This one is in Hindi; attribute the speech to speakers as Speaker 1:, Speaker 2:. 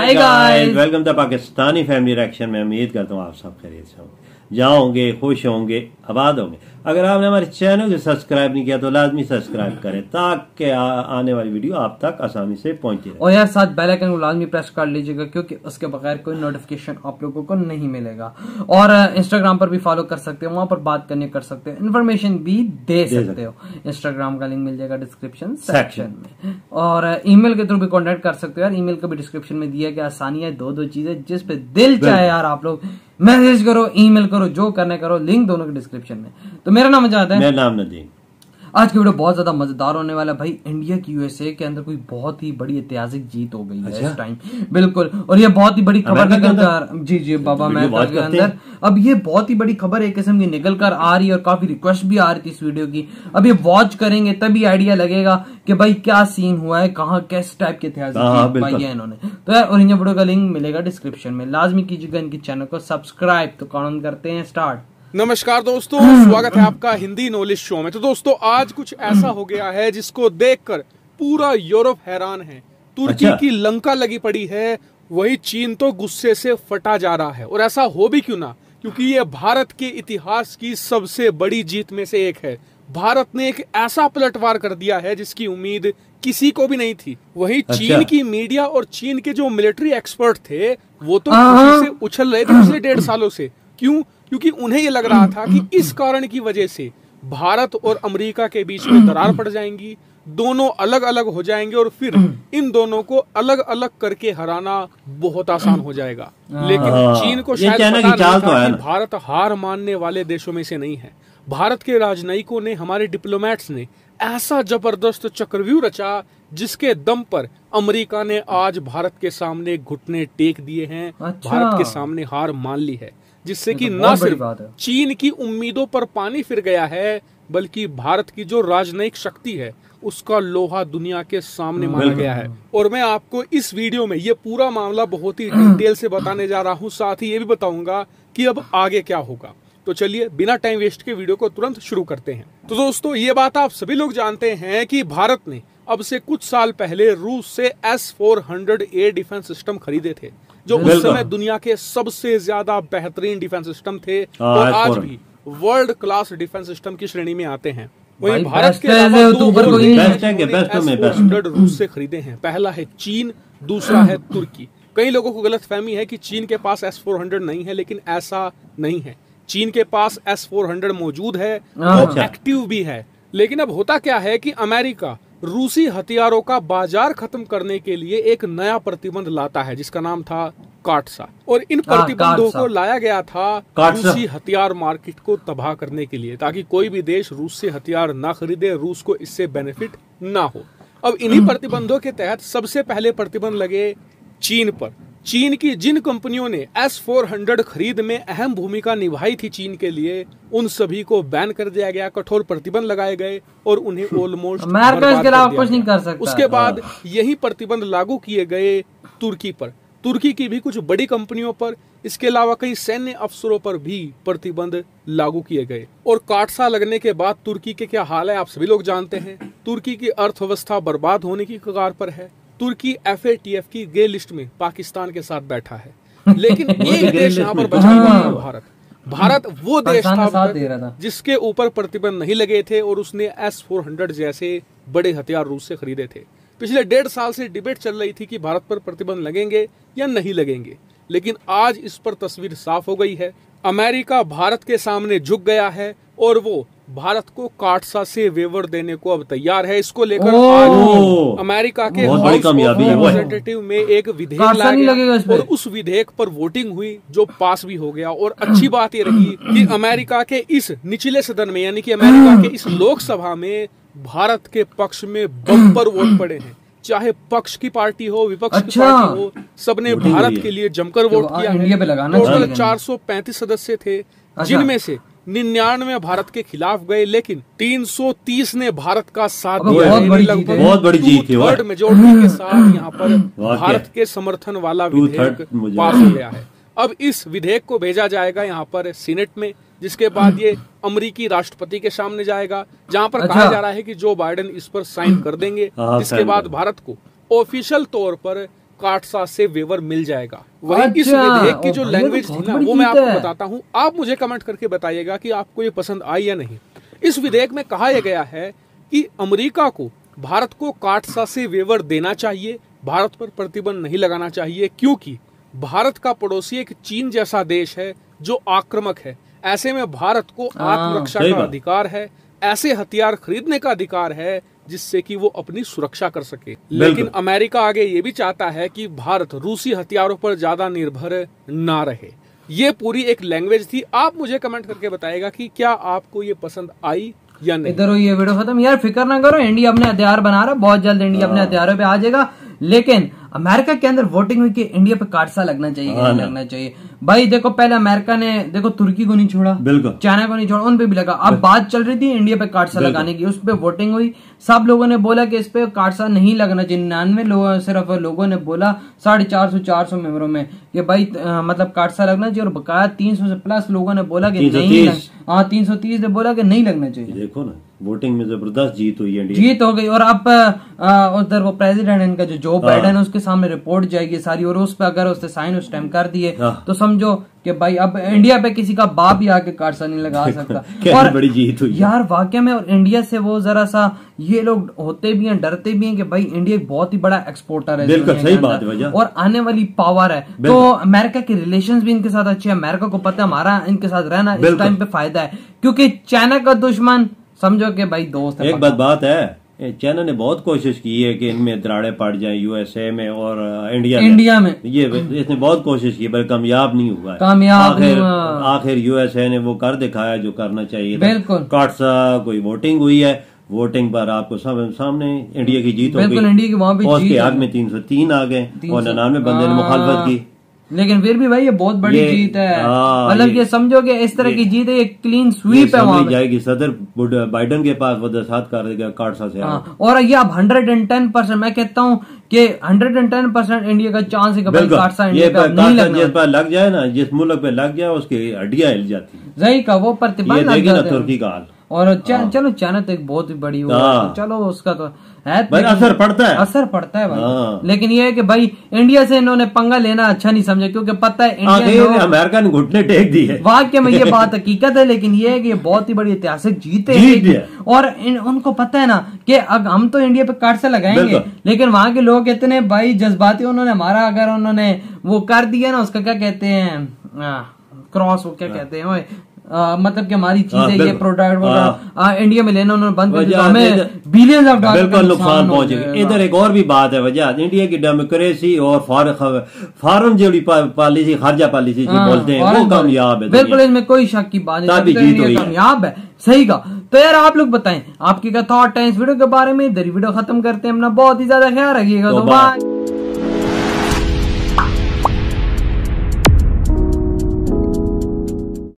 Speaker 1: Hi guys,
Speaker 2: welcome to Pakistani family reaction में। उम्मीद करता हूँ आप सब खैरियत से होंगे, जहाँ होंगे, खुश होंगे, आबाद होंगे। अगर आपने हमारे चैनल को सब्सक्राइब नहीं किया तो लाजमी सब्सक्राइब करें ताकि आने वाली वीडियो आप तक आसानी से पहुंचे।
Speaker 1: और यार साथ बेल आइकन को लाजमी प्रेस कर लीजिएगा क्योंकि उसके बगैर कोई नोटिफिकेशन आप लोगों को नहीं मिलेगा। और इंस्टाग्राम पर भी फॉलो कर सकते हो, वहां पर बात करने कर सकते हो, इन्फॉर्मेशन भी दे सकते हो। इंस्टाग्राम का लिंक मिल जाएगा डिस्क्रिप्शन सेक्शन में, और ईमेल के थ्रू भी कॉन्टेक्ट कर सकते हो। यार ईमेल का भी डिस्क्रिप्शन में दिया गया। आसानी है, दो चीजें जिस पे दिल चाहे यार आप लोग मैसेज करो, ईमेल करो, जो करने करो, लिंक दोनों के डिस्क्रिप्शन में। तो मेरा नाम जाता है,
Speaker 2: मेरा नाम नदीम।
Speaker 1: आज की वीडियो बहुत ज्यादा मजेदार होने वाला है भाई। इंडिया की यूएसए के अंदर कोई बहुत ही बड़ी ऐतिहासिक जीत हो गई है इस टाइम, बिल्कुल। और ये बहुत ही बड़ी खबर निकल कर, जी बाबा अमेरिका के अंदर अब ये बहुत ही बड़ी खबर एक किस्म की निकल कर आ रही है, और काफी रिक्वेस्ट भी आ रही थी इस वीडियो की। अब ये वॉच करेंगे तभी आइडिया लगेगा कि भाई क्या सीन हुआ है, कहाँ किस टाइप के ऐतिहासिक जीत पाई है इन्होंने। तो यार और इन वीडियो का लिंक मिलेगा डिस्क्रिप्शन में, लाजमी कीजिएगा इनके चैनल को सब्सक्राइब। तो कौन करते हैं स्टार्ट।
Speaker 3: नमस्कार दोस्तों, स्वागत है आपका हिंदी नॉलेज शो में। तो दोस्तों आज कुछ ऐसा हो गया है जिसको देखकर पूरा यूरोप हैरान है। तुर्की की लंका लगी पड़ी है, वही चीन तो गुस्से से फटा जा रहा है। और ऐसा हो भी क्यों ना, क्योंकि ये भारत के इतिहास की सबसे बड़ी जीत में से एक है। भारत ने एक ऐसा पलटवार कर दिया है जिसकी उम्मीद किसी को भी नहीं थी। वही चीन की मीडिया और चीन के जो मिलिट्री एक्सपर्ट थे वो तो खुशी से उछल रहे थे पिछले 1.5 सालों से। क्यों? क्योंकि उन्हें ये लग रहा था कि इस कारण की वजह से भारत और अमेरिका के बीच में दरार पड़ जाएंगी, दोनों अलग अलग हो जाएंगे और फिर इन दोनों को अलग अलग करके हराना बहुत आसान हो जाएगा। लेकिन चीन को शायद पता नहीं था कि भारत हार मानने वाले देशों में से नहीं है। भारत के राजनयिकों ने, हमारे डिप्लोमेट्स ने ऐसा जबरदस्त चक्रव्यूह रचा जिसके दम पर अमेरिका ने आज भारत के सामने घुटने टेक दिए हैं। भारत के सामने हार मान ली है, जिससे कि न सिर्फ चीन की उम्मीदों पर पानी फिर गया है बल्कि भारत की जो राजनयिक शक्ति है उसका लोहा दुनिया के सामने माना गया है। और मैं आपको इस वीडियो में ये पूरा मामला बहुत ही डिटेल से बताने जा रहा हूँ, साथ ही ये भी बताऊंगा कि अब आगे क्या होगा। तो चलिए बिना टाइम वेस्ट के वीडियो को तुरंत शुरू करते हैं। तो दोस्तों ये बात आप सभी लोग जानते हैं कि भारत ने अब से कुछ साल पहले रूस से S-400 एयर डिफेंस सिस्टम खरीदे थे, जो उस समय दुनिया के सबसे ज्यादा बेहतरीन डिफेंस सिस्टम थे और आज भी वर्ल्ड क्लास डिफेंस सिस्टम की श्रेणी में आते हैं। वहीं भारत के अलावा S-400 रूस से खरीदे हैं। पहला है चीन, दूसरा है तुर्की। कई लोगों को गलतफहमी है कि चीन के पास S-400 नहीं है, लेकिन ऐसा नहीं है। चीन के पास S-400 मौजूद है, वो एक्टिव भी है। लेकिन अब होता क्या है कि अमेरिका रूसी हथियारों का बाजार खत्म करने के लिए एक नया प्रतिबंध लाता है जिसका नाम था काटसा। और इन प्रतिबंधों को लाया गया था रूसी हथियार मार्केट को तबाह करने के लिए, ताकि कोई भी देश रूस से हथियार ना खरीदे, रूस को इससे बेनिफिट ना हो। अब इन्हीं प्रतिबंधों के तहत सबसे पहले प्रतिबंध लगे चीन पर। चीन की जिन कंपनियों ने S-400 खरीद में अहम भूमिका निभाई थी चीन के लिए, उन सभी को बैन कर दिया गया, कठोर प्रतिबंध लगाए गए और उन्हें ऑलमोस्ट
Speaker 1: कुछ नहीं कर सकता।
Speaker 3: उसके बाद यही प्रतिबंध लागू किए गए तुर्की पर, तुर्की की भी कुछ बड़ी कंपनियों पर, इसके अलावा कई सैन्य अफसरों पर भी प्रतिबंध लागू किए गए। और काटसा लगने के बाद तुर्की के क्या हाल है आप सभी लोग जानते हैं। तुर्की की अर्थव्यवस्था बर्बाद होने की कगार पर है। तुर्की FATF की ग्रे लिस्ट में पाकिस्तान के साथ बैठा है, लेकिन एक देश यहाँ पर बचा हुआ है, भारत। भारत वो देश था जिसके ऊपर प्रतिबंध नहीं लगे थे और उसने S-400 जैसे बड़े हथियार रूस से खरीदे थे। पिछले 1.5 साल से डिबेट चल रही थी कि भारत पर प्रतिबंध लगेंगे या नहीं लगेंगे, लेकिन आज इस पर तस्वीर साफ हो गई है। अमेरिका भारत के सामने झुक गया है और वो भारत को काटसा से वेवर देने को अब तैयार है। इसको लेकर आज अमेरिका के हाउस ऑफ रिप्रेजेंटेटिव में एक विधेयक लाया गया और उस विधेयक पर वोटिंग हुई जो पास भी हो गया। और अच्छी बात ये रही कि अमेरिका के इस निचले सदन में, यानी कि अमेरिका के इस लोकसभा में भारत के पक्ष में बम्पर वोट पड़े हैं। चाहे पक्ष की पार्टी हो, विपक्ष की पार्टी हो, सबने भारत के लिए जमकर वोट किया है। टोटल 435 सदस्य थे, जिनमें से 99 भारत के खिलाफ गए, लेकिन 330 ने भारत का साथ दिया।
Speaker 2: बहुत बड़ी जीत थी।
Speaker 3: थर्ड मेजोरिटी के साथ यहाँ पर भारत के समर्थन वाला विधेयक पास हो गया है। अब इस विधेयक को भेजा जाएगा यहाँ पर सीनेट में, जिसके बाद ये अमेरिकी राष्ट्रपति के सामने जाएगा, जहां पर कहा जा रहा है कि जो बाइडेन इस पर साइन कर देंगे, जिसके बाद भारत को ऑफिशियल तौर पर काटसा से वेवर मिल जाएगा। वही इस विधेयक की जो लैंग्वेज थी ना, वो मैं आपको बताता हूँ। आप मुझे कमेंट करके बताइएगा कि आपको ये पसंद आई या नहीं। इस विधेयक में कहा गया है कि अमेरिका को भारत को काटसा से वेवर देना चाहिए, भारत पर प्रतिबंध नहीं लगाना चाहिए, क्योंकि भारत का पड़ोसी एक चीन जैसा देश है जो आक्रामक है। ऐसे में भारत को आत्मरक्षा का अधिकार है, ऐसे हथियार खरीदने का अधिकार है जिससे कि वो अपनी सुरक्षा कर सके। लेकिन अमेरिका आगे ये भी चाहता है कि भारत रूसी हथियारों पर ज्यादा निर्भर ना रहे। ये पूरी एक लैंग्वेज थी। आप मुझे कमेंट करके बताएगा कि क्या आपको ये पसंद आई या नहीं।
Speaker 1: इधर ये वीडियो खत्म। यार फिक्र ना करो, इंडिया अपने हथियार बना रहा है, बहुत जल्द इंडिया अपने हथियारों पे आ जाएगा। लेकिन अमेरिका के अंदर वोटिंग हुई कि इंडिया पे काटसा लगना चाहिए, नहीं लगना चाहिए। भाई देखो, पहले अमेरिका ने देखो तुर्की को नहीं छोड़ा, चाइना को नहीं छोड़ा, उन पे भी लगा। अब बात चल रही थी इंडिया पे काटसा लगाने की, उस पे वोटिंग हुई। सब लोगों ने बोला कि इस पे काटसा नहीं लगना चाहिए। 99 लोगों सिर्फ लोगों ने बोला 450 मेंबरों में कि भाई मतलब काटसा लगना चाहिए। और बकाया 300 से प्लस लोगों ने बोला कि नहीं, 330 ने बोला कि नहीं लगना चाहिए।
Speaker 2: देखो ना, वोटिंग में जबरदस्त जीत हुई है,
Speaker 1: जीत हो गई। और अब उधर वो प्रेसिडेंट इनका जो बाइडेन है, उसके सामने रिपोर्ट जाएगी सारी, और उस पर अगर उसने साइन उस टाइम कर दिए तो समझो कि भाई अब इंडिया पे किसी का बाप ही आके काटसा नहीं लगा सकता।
Speaker 2: और बड़ी जीत हुई
Speaker 1: यार वाकई में। और इंडिया से वो जरा सा ये लोग होते भी हैं, डरते भी हैं कि भाई इंडिया एक बहुत ही बड़ा एक्सपोर्टर है,
Speaker 2: बिल्कुल सही बात है,
Speaker 1: और आने वाली पावर है। तो अमेरिका के रिलेशंस भी इनके साथ अच्छे हैं। अमेरिका को पता है हमारा इनके साथ रहना इस टाइम पे फायदा है, क्योंकि चाइना का दुश्मन समझो कि भाई दोस्त है।
Speaker 2: एक बात है, चाइना ने बहुत कोशिश की है कि इनमें दरारें पड़ जाएं यूएसए में और इंडिया में। ये इसने बहुत कोशिश की पर कामयाब नहीं हुआ है। आखिर यूएसए ने वो कर दिखाया जो करना चाहिए।
Speaker 1: बिल्कुल।
Speaker 2: काटसा कोई वोटिंग हुई है, वोटिंग पर आपको सामने इंडिया की जीत हो गई।
Speaker 1: इंडिया की वहां
Speaker 2: और उसके हक में 303 आ गए और 99 बंदे ने मुखालफत की।
Speaker 1: लेकिन फिर भी भाई ये बहुत बड़ी जीत है। मतलब ये समझो कि इस तरह की जीत है, ये क्लीन स्वीप है। वहां जाएगी
Speaker 2: सदर बाइडन के पास, वो दसात कर देगा काटसा से।
Speaker 1: और ये अब 110% मैं कहता हूँ कि 110% इंडिया का चांस है कि भाई काटसा इंडिया पे नहीं लगना।
Speaker 2: जिस पर लग जाए ना, जिस मुल्क पे लग जाए उसकी हड्डियां हिल जाती है।
Speaker 1: सही का वो प्रतिबंध लग जाता है।
Speaker 2: तुर्की का हाल।
Speaker 1: और चलो चाइना तो एक बहुत ही बड़ी हो, तो चलो उसका तो है,
Speaker 2: असर पड़ता है
Speaker 1: भाई। लेकिन ये है कि भाई इंडिया से इन्होंने पंगा लेना अच्छा नहीं समझा, क्योंकि पता है इंडिया
Speaker 2: अमेरिका ने घुटने टेक दी है।
Speaker 1: वाकई में ये बात हकीकत है। लेकिन ये है कि ये बहुत ही बड़ी ऐतिहासिक जीत है। और उनको पता है ना कि अब हम तो इंडिया पे काटसा लगाएंगे, लेकिन वहां के लोग इतने भाई जज्बाती, उन्होंने हमारा अगर उन्होंने वो कर दिया ना, उसका क्या कहते हैं, क्रॉस, वो क्या कहते हैं, मतलब कि हमारी चीजें ये प्रोडक्ट इंडिया में लेना उन्होंने बंद कर दिया, हमें बिलियंस ऑफ डॉलर का
Speaker 2: नुकसान पहुंचेगा। इधर एक और भी बात है वजह, इंडिया की डेमोक्रेसी और फॉरेन जो पॉलिसी, खारजा पॉलिसी बोलते हैं, वो कामयाब है।
Speaker 1: बिल्कुल, इसमें कोई शक की बात नहीं, कामयाब है। सही का। तो यार आप लोग बताएं आपकी क्या थॉट है इस वीडियो के बारे में। इधर वीडियो खत्म करते हैं। अपना बहुत ही ज्यादा ख्याल रखिएगा। तो बाय।